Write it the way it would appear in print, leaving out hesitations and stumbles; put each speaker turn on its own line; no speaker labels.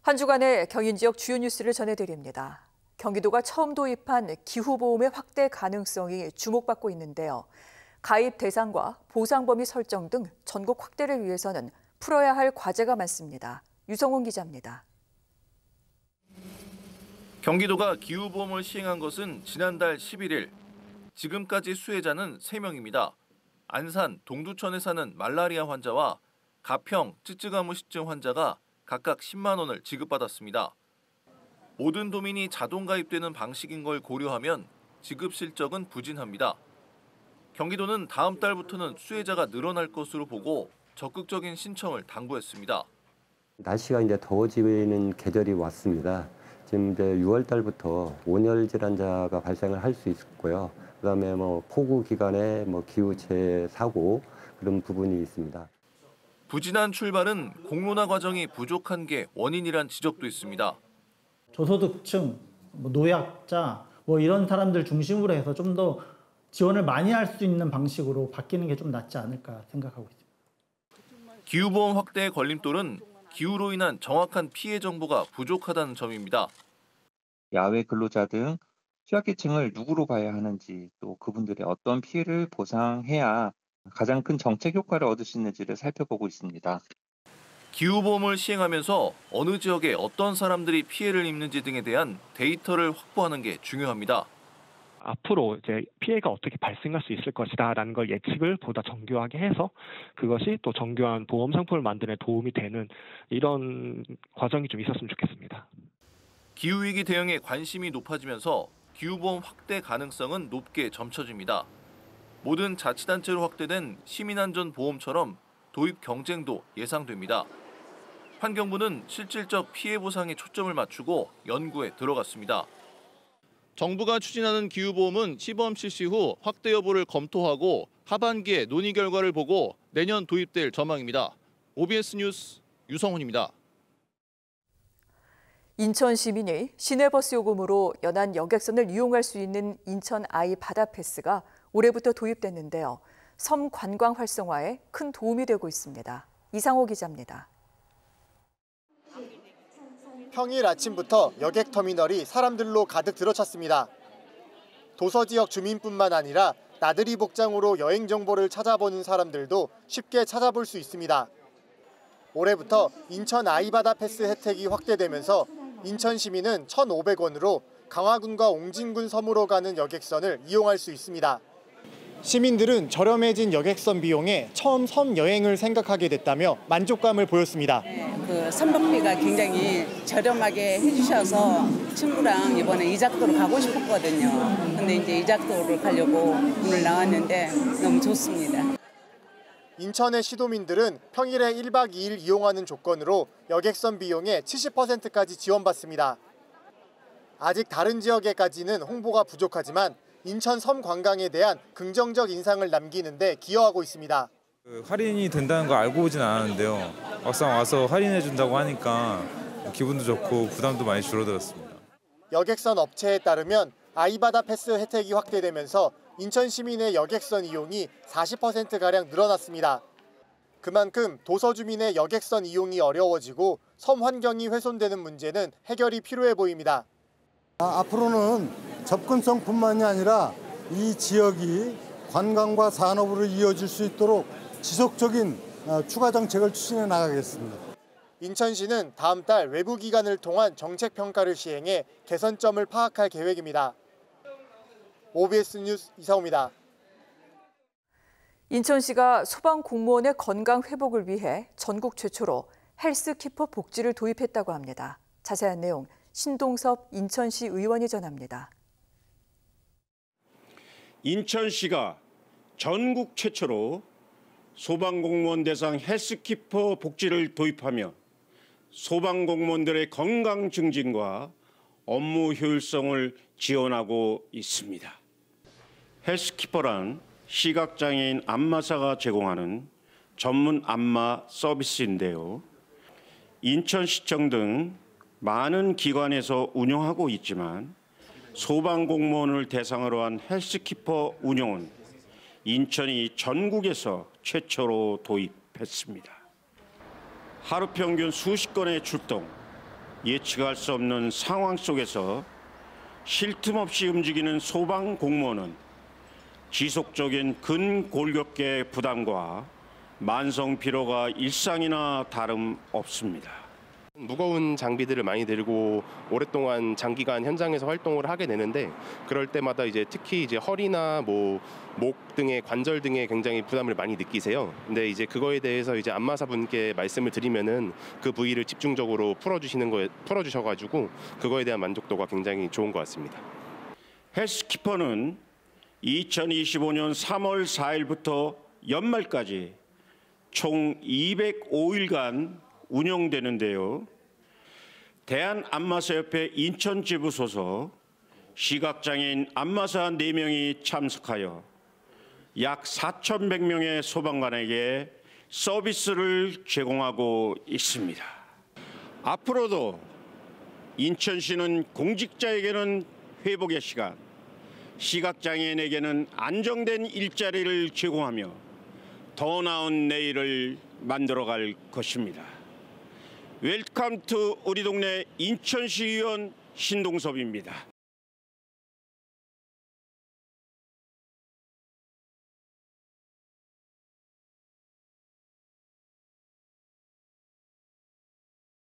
한 주간의 경인 지역 주요 뉴스를 전해드립니다. 경기도가 처음 도입한 기후보험의 확대 가능성이 주목받고 있는데요. 가입 대상과 보상 범위 설정 등 전국 확대를 위해서는 풀어야 할 과제가 많습니다. 유성훈 기자입니다.
경기도가 기후보험을 시행한 것은 지난달 11일. 지금까지 수혜자는 3명입니다. 안산, 동두천에 사는 말라리아 환자와 가평, 쯔쯔가무시증 환자가 각각 10만 원을 지급받았습니다. 모든 도민이 자동 가입되는 방식인 걸 고려하면 지급 실적은 부진합니다. 경기도는 다음 달부터는 수혜자가 늘어날 것으로 보고 적극적인 신청을 당부했습니다.
날씨가 이제 더워지는 계절이 왔습니다. 지금 이제 6월 달부터 온열 질환자가 발생을 할 수 있고요. 그다음에 폭우 기간에 기후체 사고 그런 부분이 있습니다.
부진한 출발은 공론화 과정이 부족한 게 원인이란 지적도 있습니다.
저소득층, 노약자 이런 사람들 중심으로 해서 좀 더 지원을 많이 할 수 있는 방식으로 바뀌는 게 좀 낫지 않을까 생각하고 있습니다.
기후보험 확대의 걸림돌은 기후로 인한 정확한 피해 정보가 부족하다는 점입니다.
야외 근로자 등 취약계층을 누구로 봐야 하는지, 또 그분들의 어떤 피해를 보상해야 가장 큰 정책 효과를 얻을 수 있는지를 살펴보고 있습니다.
기후보험을 시행하면서 어느 지역에 어떤 사람들이 피해를 입는지 등에 대한 데이터를 확보하는 게 중요합니다.
앞으로 이제 피해가 어떻게 발생할 수 있을 것이다라는 걸 예측을 보다 정교하게 해서 그것이 또 정교한 보험 상품을 만드는 데 도움이 되는 이런 과정이 좀 있었으면 좋겠습니다.
기후위기 대응에 관심이 높아지면서 기후보험 확대 가능성은 높게 점쳐집니다. 모든 자치단체로 확대된 시민안전보험처럼 도입 경쟁도 예상됩니다. 환경부는 실질적 피해 보상에 초점을 맞추고 연구에 들어갔습니다. 정부가 추진하는 기후보험은 시범 실시 후 확대 여부를 검토하고 하반기에 논의 결과를 보고 내년 도입될 전망입니다. OBS 뉴스 유성훈입니다.
인천 시민이 시내버스 요금으로 연안 여객선을 이용할 수 있는 인천 아이 바다 패스가 올해부터 도입됐는데요. 섬 관광 활성화에 큰 도움이 되고 있습니다. 이상호 기자입니다.
평일 아침부터 여객터미널이 사람들로 가득 들어찼습니다. 도서 지역 주민뿐만 아니라 나들이 복장으로 여행 정보를 찾아보는 사람들도 쉽게 찾아볼 수 있습니다. 올해부터 인천 아이바다 패스 혜택이 확대되면서 인천 시민은 1,500원으로 강화군과 옹진군 섬으로 가는 여객선을 이용할 수 있습니다. 시민들은 저렴해진 여객선 비용에 처음 섬 여행을 생각하게 됐다며 만족감을 보였습니다.
그 선박비가 굉장히 저렴하게 해주셔서 친구랑 이번에 이작도로 가고 싶었거든요. 근데 이제 이작도를 가려고 오늘 나왔는데 너무 좋습니다.
인천의 시도민들은 평일에 1박 2일 이용하는 조건으로 여객선 비용의 70%까지 지원받습니다. 아직 다른 지역에까지는 홍보가 부족하지만 인천 섬 관광에 대한 긍정적 인상을 남기는 데 기여하고 있습니다.
할인이 된다는 거 알고 오진 않았는데요. 막상 와서 할인해 준다고 하니까 기분도 좋고 부담도 많이 줄어들었습니다.
여객선 업체에 따르면 아이바다 패스 혜택이 확대되면서 인천 시민의 여객선 이용이 40%가량 늘어났습니다. 그만큼 도서 주민의 여객선 이용이 어려워지고 섬 환경이 훼손되는 문제는 해결이 필요해 보입니다.
앞으로는 접근성뿐만이 아니라 이 지역이 관광과 산업으로 이어질 수 있도록 지속적인 추가 정책을 추진해 나가겠습니다.
인천시는 다음 달 외부 기관을 통한 정책 평가를 시행해 개선점을 파악할 계획입니다. OBS 뉴스 이상호입니다.
인천시가 소방 공무원의 건강 회복을 위해 전국 최초로 헬스키퍼 복지를 도입했다고 합니다. 자세한 내용 신동섭 인천시 의원이 전합니다.
인천시가 전국 최초로 소방공무원 대상 헬스키퍼 복지를 도입하며 소방공무원들의 건강 증진과 업무 효율성을 지원하고 있습니다. 헬스키퍼란 시각장애인 안마사가 제공하는 전문 안마 서비스인데요. 인천시청 등 많은 기관에서 운영하고 있지만 소방공무원을 대상으로 한 헬스키퍼 운영은 인천이 전국에서 최초로 도입했습니다. 하루 평균 수십 건의 출동, 예측할 수 없는 상황 속에서 쉴 틈 없이 움직이는 소방 공무원은 지속적인 근골격계 부담과 만성 피로가 일상이나 다름없습니다.
무거운 장비들을 많이 들고 오랫동안 장기간 현장에서 활동을 하게 되는데 그럴 때마다 이제 특히 이제 허리나 목 등의 관절 등에 굉장히 부담을 많이 느끼세요. 근데 이제 그거에 대해서 이제 안마사분께 말씀을 드리면은 그 부위를 집중적으로 풀어주셔가지고 그거에 대한 만족도가 굉장히 좋은 것 같습니다.
헬스키퍼는 2025년 3월 4일부터 연말까지 총 205일간 운영되는데요. 대한안마사협회 인천支部 소속 시각장애인 안마사 4명이 참석하여 약 4,100명의 소방관에게 서비스를 제공하고 있습니다. 앞으로도 인천시는 공직자에게는 회복의 시간, 시각장애인에게는 안정된 일자리를 제공하며 더 나은 내일을 만들어갈 것입니다. 웰컴 투 우리 동네 인천시의원 신동섭입니다.